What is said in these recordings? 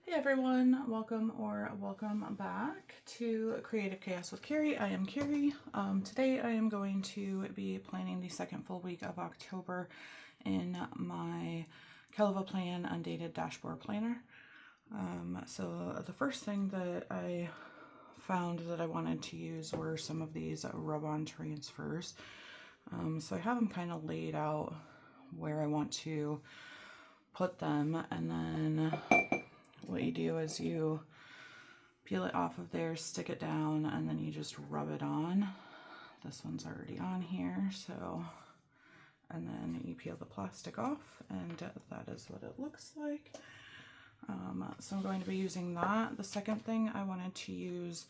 Hey everyone, welcome back to Creative Chaos with Carrie. I am Carrie. Today I am going to be planning the second full week of October in my KellofaPlan undated dashboard planner. So the first thing that I found that I wanted to use were some of these rub-on transfers. So I have them kind of laid out where I want to put them, and then what you do is you peel it off of there, stick it down, and then you just rub it on. This one's already on here, so, and then you peel the plastic off, and that is what it looks like. So I'm going to be using that. The second thing I wanted to use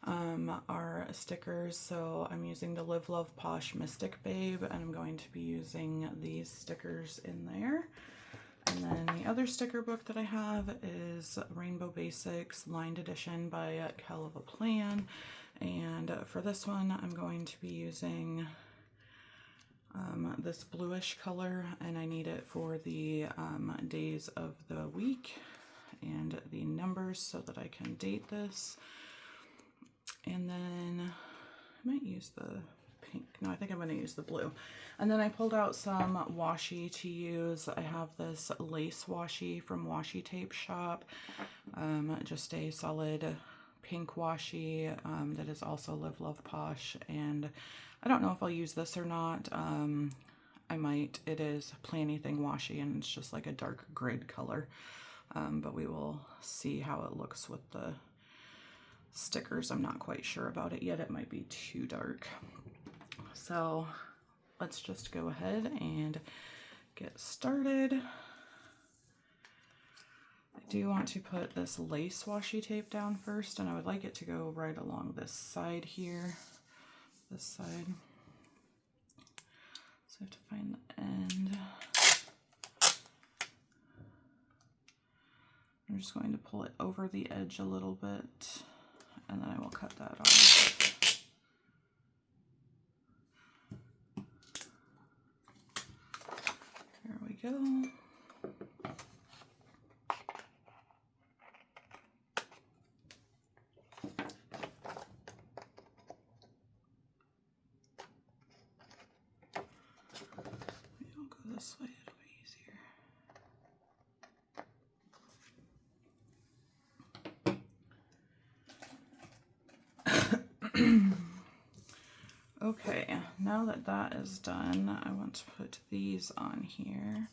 are stickers. So I'm using the Live Love Posh Mystic Babe, and I'm going to be using these stickers in there. And then the other sticker book that I have is Rainbow Basics Lined Edition by KellofaPlan. And for this one, I'm going to be using this bluish color, and I need it for the days of the week and the numbers so that I can date this. And then I might use the pink. No, I think I'm going to use the blue. And then I pulled out some washi to use. I have this lace washi from Washi Tape Shop. Just a solid pink washi that is also Live Love Posh. And I don't know if I'll use this or not. I might. It is Planything washi, and it's just like a dark grid color. But we will see how it looks with the stickers. I'm not quite sure about it yet. It might be too dark. So let's just go ahead and get started. I do want to put this lace washi tape down first, and I would like it to go right along this side here, this side. So I have to find the end. I'm just going to pull it over the edge a little bit, and then I will cut that off. There we go. Maybe I'll go this way, it'll be easier. Okay, now that that is done, I want to put these on here.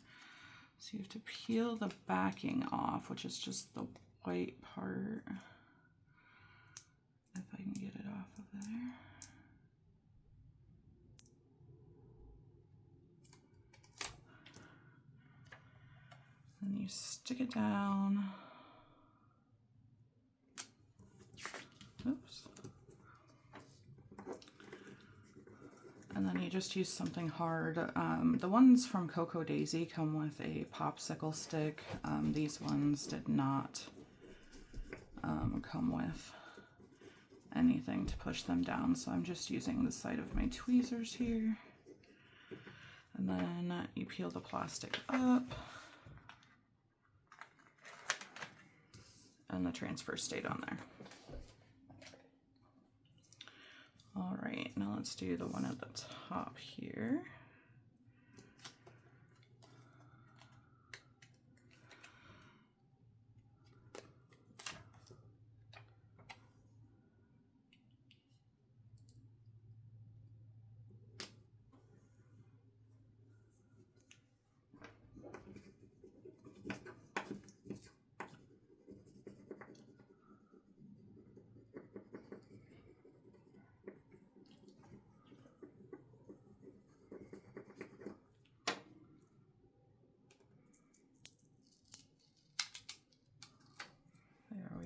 So you have to peel the backing off, which is just the white part. If I can get it off of there. Then you stick it down. Oops. And then you just use something hard. The ones from Cocoa Daisy come with a popsicle stick. These ones did not come with anything to push them down, so I'm just using the side of my tweezers here. And then you peel the plastic up, and the transfer stayed on there. All right, now let's do the one at the top here.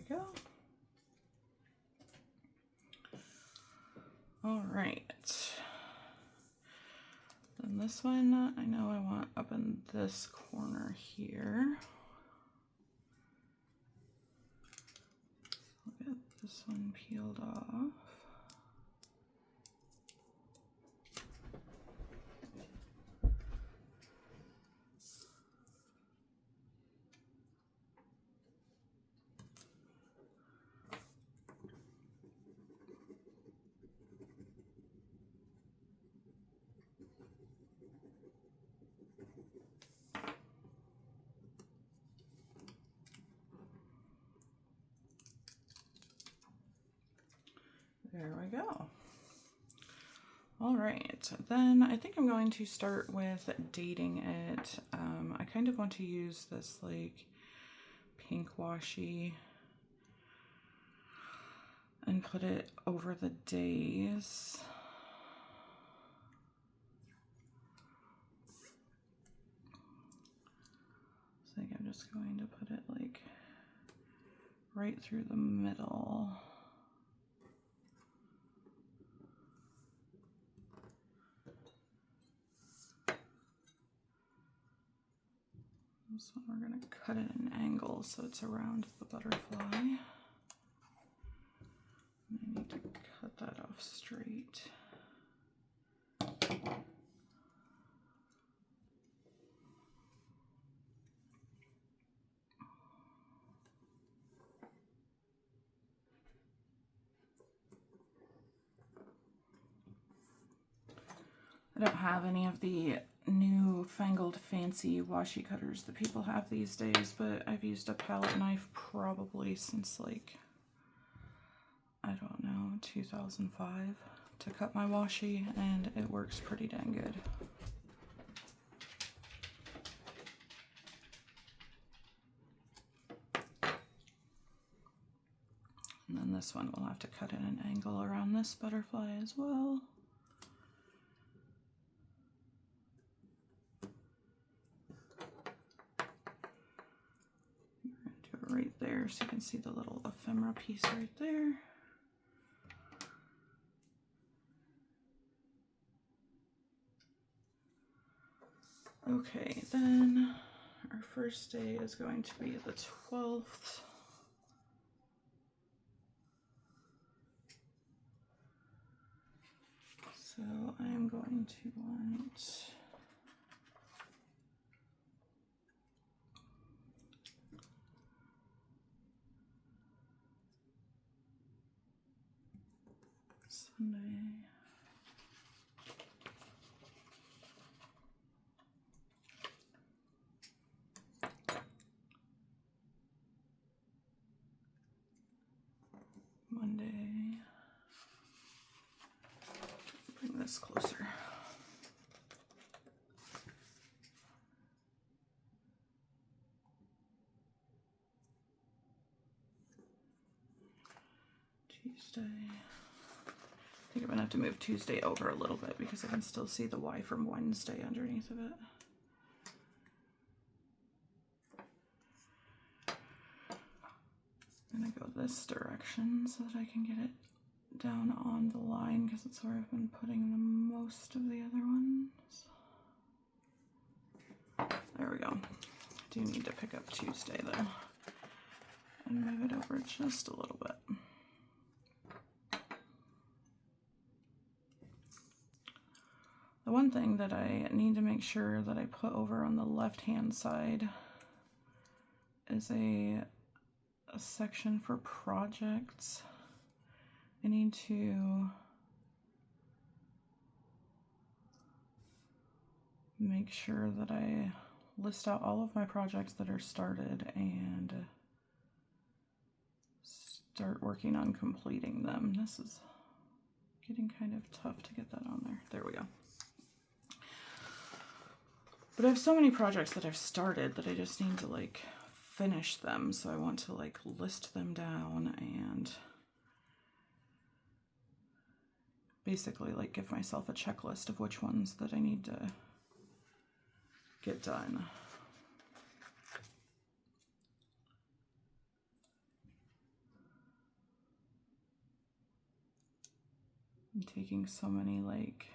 Go. All right. Then this one, I know I want up in this corner here. So I'll get this one peeled off. There we go. All right, then I think I'm going to start with dating it. I kind of want to use this like pink washi and put it over the days. So I think I'm just going to put it like right through the middle. This one we're going to cut it at an angle so it's around the butterfly. And I need to cut that off straight. I don't have any of the new fangled fancy washi cutters that people have these days, but I've used a palette knife probably since like, I don't know, 2005 to cut my washi, and it works pretty dang good. And then this one we'll have to cut at an angle around this butterfly as well. Right there so you can see the little ephemera piece right there. Okay, then our first day is going to be the 12th. So I'm going to want Sunday. Monday. Bring this closer. Tuesday. I think I'm gonna have to move Tuesday over a little bit because I can still see the Y from Wednesday underneath of it. I'm gonna go this direction so that I can get it down on the line because it's where I've been putting the most of the other ones. There we go. Do need to pick up Tuesday though and move it over just a little bit. The one thing that I need to make sure that I put over on the left hand side is a section for projects. I need to make sure that I list out all of my projects that are started and start working on completing them. This is getting kind of tough to get that on there. There we go. But I have so many projects that I've started that I just need to like finish them. So I want to like list them down and basically like give myself a checklist of which ones that I need to get done. I'm taking so many like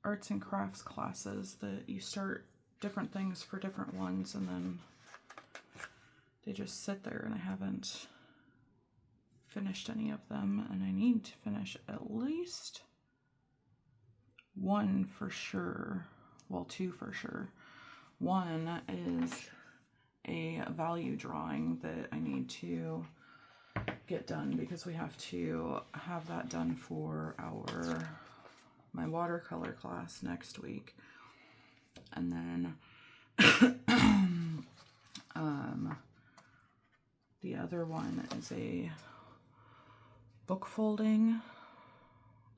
arts and crafts classes that you start different things for different ones and then they just sit there, and I haven't finished any of them, and I need to finish at least one for sure. Well, two for sure. One is a value drawing that I need to get done because we have to have that done for our my watercolor class next week. And then the other one is a book folding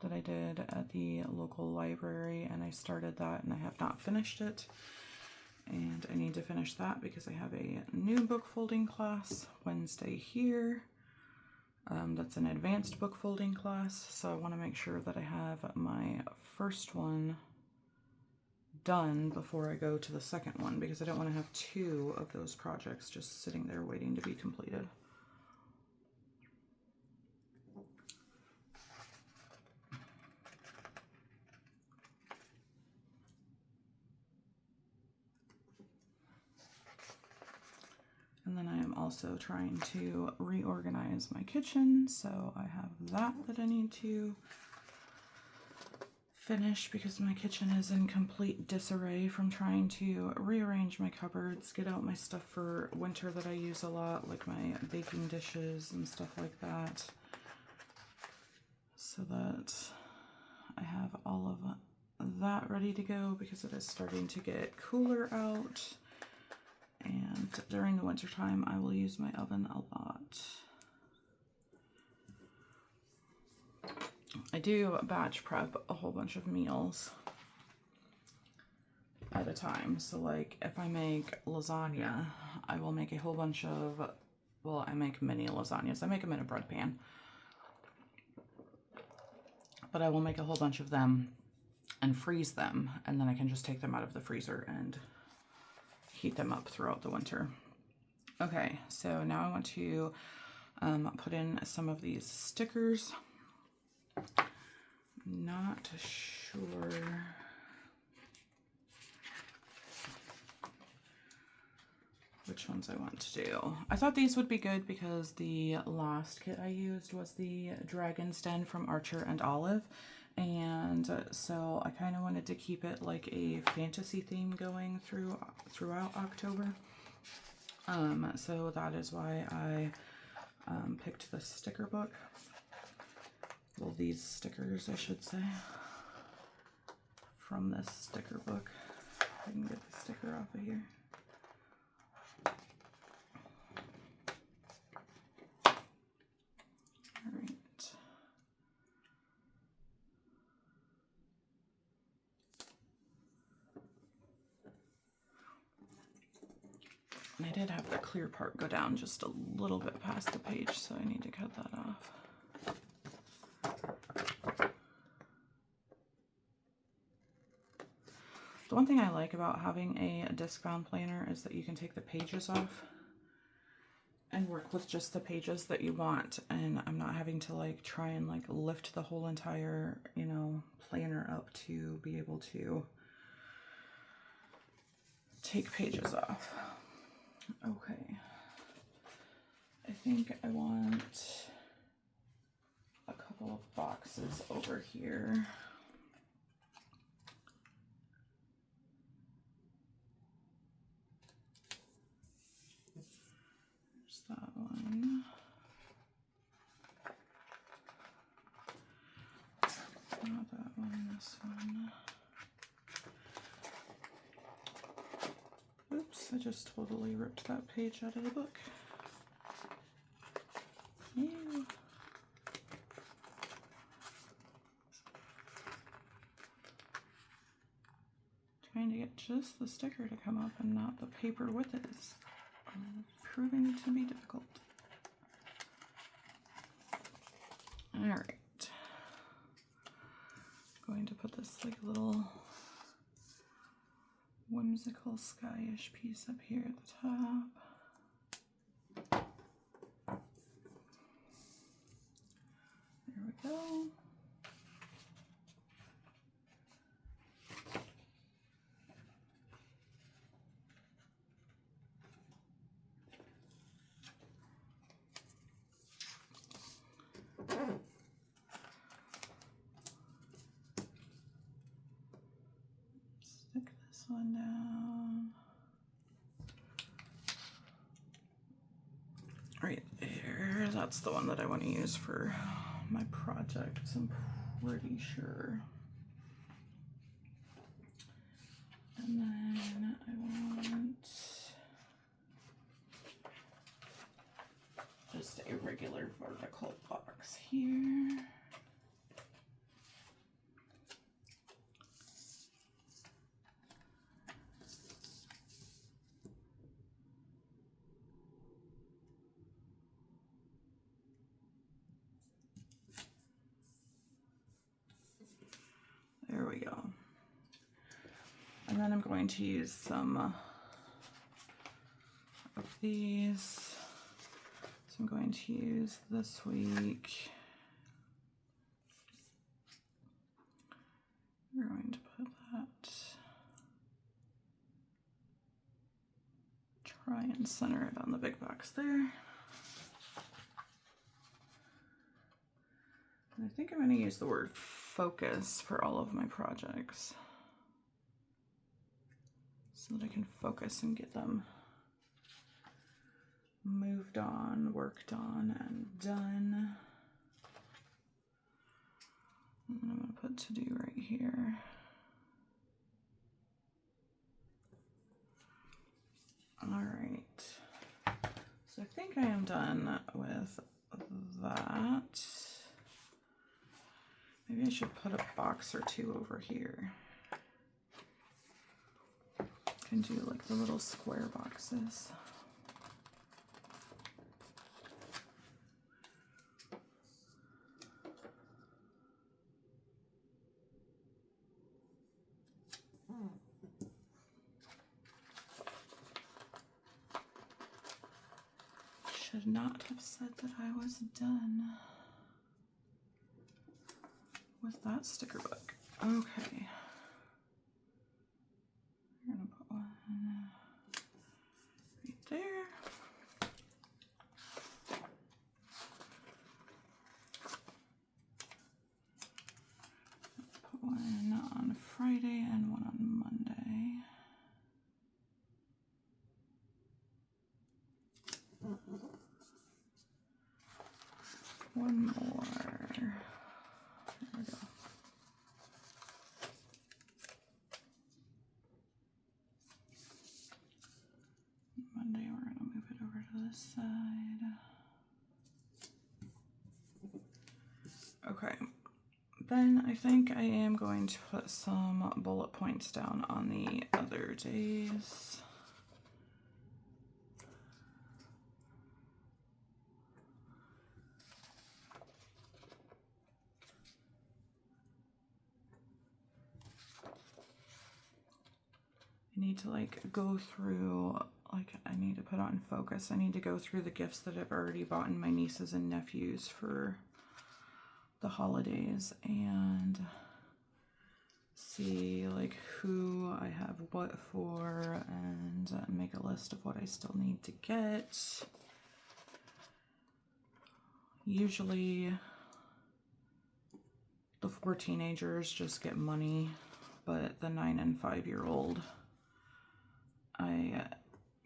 that I did at the local library, and I started that and I have not finished it. And I need to finish that because I have a new book folding class Wednesday here. That's an advanced book folding class, so I want to make sure that I have my first one done before I go to the second one, because I don't want to have two of those projects just sitting there waiting to be completed. And then I am also trying to reorganize my kitchen, so I have that I need to finish because my kitchen is in complete disarray from trying to rearrange my cupboards, get out my stuff for winter that I use a lot, like my baking dishes and stuff like that, so that I have all of that ready to go because it is starting to get cooler out. And during the winter time, I will use my oven a lot. I do batch prep a whole bunch of meals at a time. So like if I make lasagna, I will make a whole bunch of, well, I make mini lasagnas. I make them in a bread pan. But I will make a whole bunch of them and freeze them, and then I can just take them out of the freezer and heat them up throughout the winter. Okay, so now I want to put in some of these stickers. Not sure which ones I want to do. I thought these would be good because the last kit I used was the Dragon's Den from Archer and Olive. And so I kind of wanted to keep it like a fantasy theme going throughout October. So that is why I picked the sticker book. Well, these stickers, I should say, from this sticker book. If I can get the sticker off of here. And I did have the clear part go down just a little bit past the page, so I need to cut that off. The one thing I like about having a disc-bound planner is that you can take the pages off and work with just the pages that you want, and I'm not having to like try and like lift the whole entire, you know, planner up to be able to take pages off. Okay, I think I want a couple of boxes over here. There's that one. Not that one, this one. Oops, I just totally ripped that page out of the book. Ew. Trying to get just the sticker to come up and not the paper with it is proving to be difficult. All right. Going to put this like little whimsical skyish piece up here at the top. There we go. Stick this one down. Right there, that's the one that I want to use for my projects, I'm pretty sure. another vertical box here. There we go. And then I'm going to use some of these. So I'm going to use this week. We're going to put that, try and center it on the big box there. And I think I'm going to use the word focus for all of my projects so that I can focus and get them moved on, worked on, and done. And I'm going to put to do right here. All right. So I think I am done with that. Maybe I should put a box or two over here. I can do like the little square boxes. Should not have said that I was done with that sticker book. Okay. I'm gonna put one right there. Put one on Friday and one on Monday. One more. There we go. Monday, we're going to move it over to this side. Okay. Then I think I am going to put some bullet points down on the other days. I need to like go through, like I need to put on focus. I need to go through the gifts that I've already bought my nieces and nephews for the holidays and see like who I have what for and make a list of what I still need to get. Usually the 4 teenagers just get money, but the 9 and 5-year-old I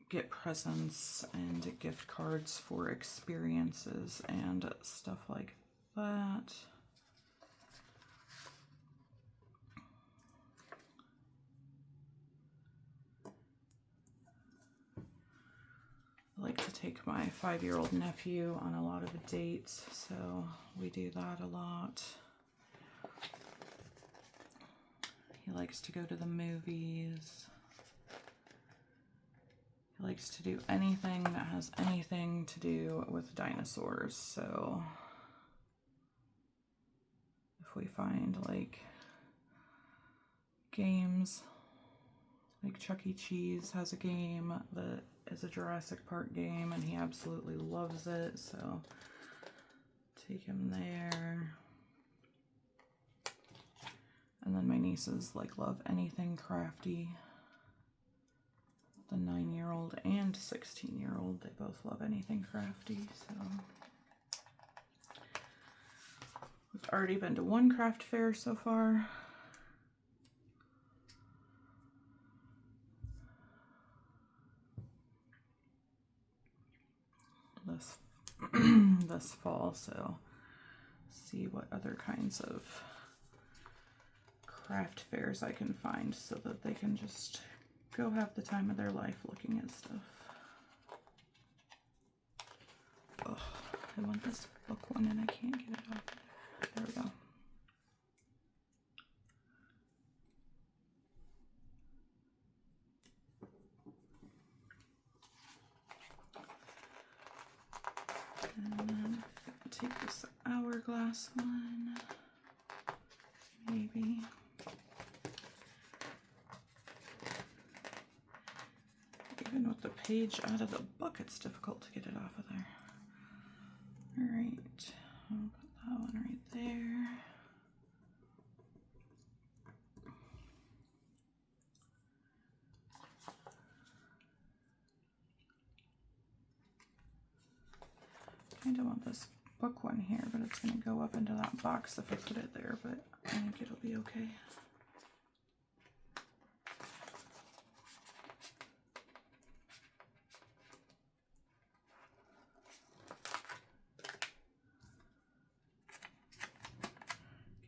get presents and gift cards for experiences and stuff like that. I like to take my 5-year-old nephew on a lot of dates, so we do that a lot. He likes to go to the movies. He likes to do anything that has anything to do with dinosaurs, so if we find like games, like Chuck E. Cheese has a game that is a Jurassic Park game and he absolutely loves it, so take him there. And then my nieces like love anything crafty. The 9-year-old and 16-year-old, they both love anything crafty, so. We've already been to 1 craft fair so far. This fall, so see what other kinds of craft fairs I can find so that they can just go have the time of their life looking at stuff. Oh, really want this book one and I can't get it off. There we go. And then take this hourglass one, maybe. Even with the page out of the book, it's difficult to get it off of there. All right, I'll put that one right there. I kind of want this book one here, but it's going to go up into that box if I put it there, but I think it'll be okay.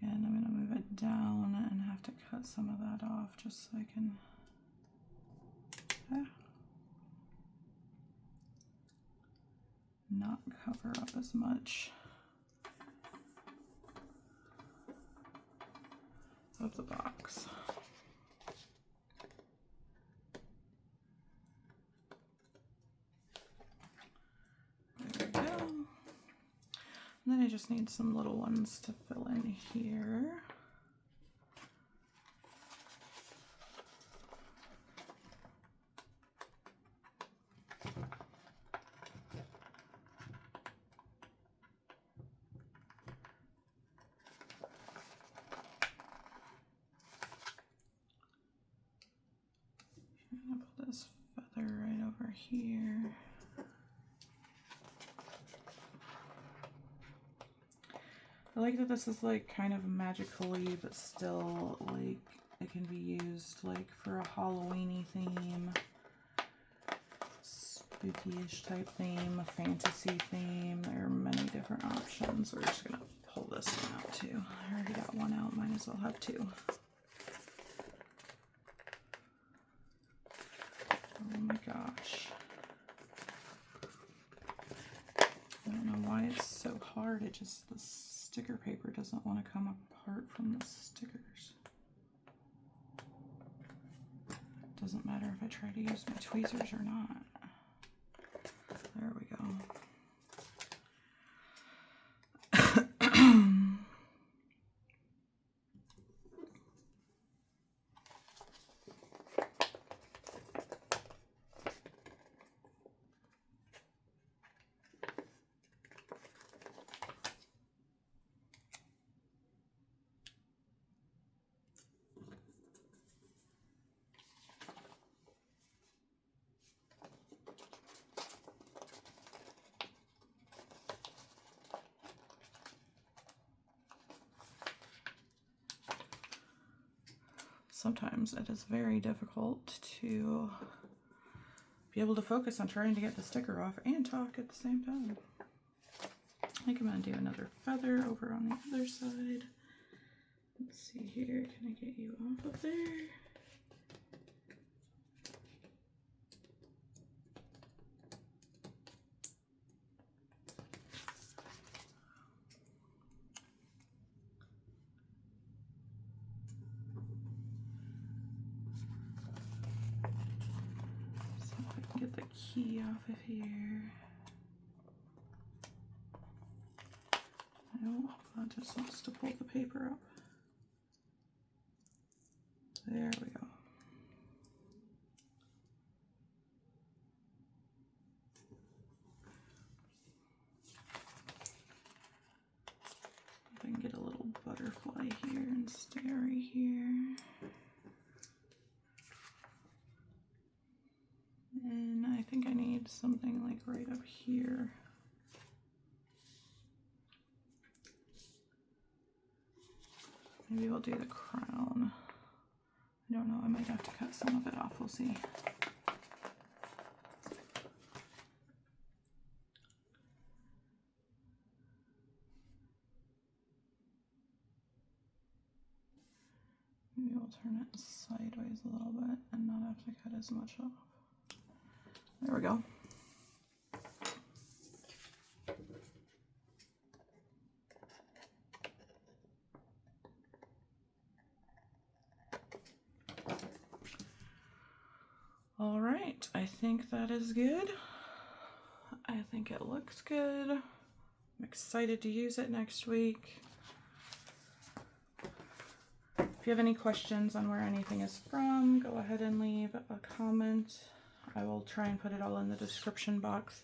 Again, I'm going to move it down and have to cut some of that off just so I can... not cover up as much of the box. There we go. And then I just need some little ones to fill in here. I'm gonna put this feather right over here. I like that this is like kind of magically, but still like it can be used like for a Halloweeny theme, spooky-ish type theme, a fantasy theme. There are many different options. We're just gonna pull this one out too. I already got one out, might as well have two. Oh my gosh. I don't know why it's so hard. It just, the sticker paper doesn't want to come apart from the stickers. Doesn't matter if I try to use my tweezers or not. There we go. Sometimes it is very difficult to be able to focus on trying to get the sticker off and talk at the same time. I think I'm going to do another feather over on the other side. Let's see here, can I get you off of there? Get the key off of here. No, that just wants to pull the paper up. There we go. If I can get a little butterfly here and stay right here. And I think I need something like right up here. Maybe we'll do the crown. I don't know, I might have to cut some of it off, we'll see. Maybe we'll turn it sideways a little bit and not have to cut as much off. There we go. right, I think that is good. I think it looks good. I'm excited to use it next week. If you have any questions on where anything is from, go ahead and leave a comment. I will try and put it all in the description box.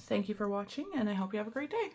Thank you for watching, and I hope you have a great day.